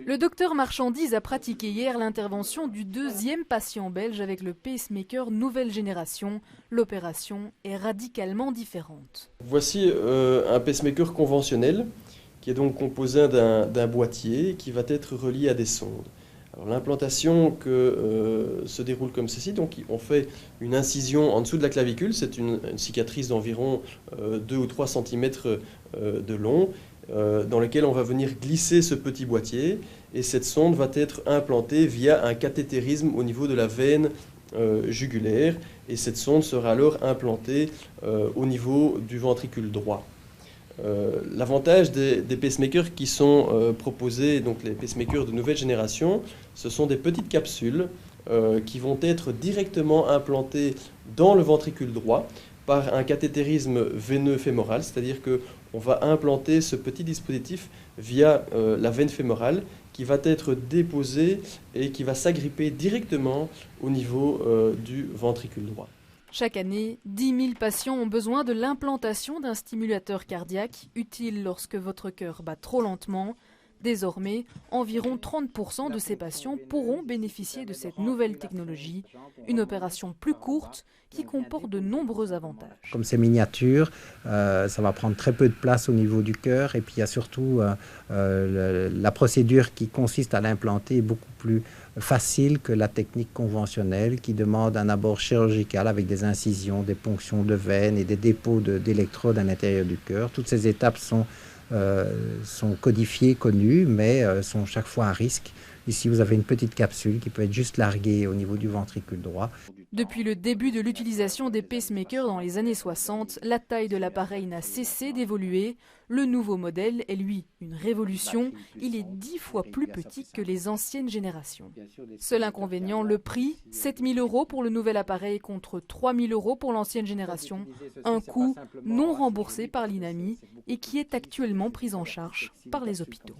Le docteur Marchandise a pratiqué hier l'intervention du deuxième patient belge avec le pacemaker nouvelle génération. L'opération est radicalement différente. Voici un pacemaker conventionnel qui est donc composé d'un boîtier qui va être relié à des sondes. L'implantation se déroule comme ceci, donc on fait une incision en dessous de la clavicule, c'est une cicatrice d'environ 2 ou 3 cm de long, dans lequel on va venir glisser ce petit boîtier, et cette sonde va être implantée via un cathétérisme au niveau de la veine jugulaire, et cette sonde sera alors implantée au niveau du ventricule droit. L'avantage des pacemakers qui sont proposés, donc les pacemakers de nouvelle génération, ce sont des petites capsules qui vont être directement implantées dans le ventricule droit par un cathétérisme veineux fémoral, c'est-à-dire qu'on va implanter ce petit dispositif via la veine fémorale qui va être déposé et qui va s'agripper directement au niveau du ventricule droit. Chaque année, 10 000 patients ont besoin de l'implantation d'un stimulateur cardiaque, utile lorsque votre cœur bat trop lentement. Désormais, environ 30% de ces patients pourront bénéficier de cette nouvelle technologie, une opération plus courte qui comporte de nombreux avantages. Comme c'est miniature, ça va prendre très peu de place au niveau du cœur, et puis il y a surtout la procédure qui consiste à l'implanter est beaucoup plus facile que la technique conventionnelle qui demande un abord chirurgical avec des incisions, des ponctions de veines et des dépôts d'électrodes à l'intérieur du cœur. Toutes ces étapes sont codifiées, connues, mais sont chaque fois à risque. Ici, vous avez une petite capsule qui peut être juste larguée au niveau du ventricule droit. Depuis le début de l'utilisation des pacemakers dans les années 60, la taille de l'appareil n'a cessé d'évoluer. Le nouveau modèle est, lui, une révolution. Il est 10 fois plus petit que les anciennes générations. Seul inconvénient, le prix, 7 000 € pour le nouvel appareil contre 3 000 € pour l'ancienne génération. Un coût non remboursé par l'INAMI et qui est actuellement pris en charge par les hôpitaux.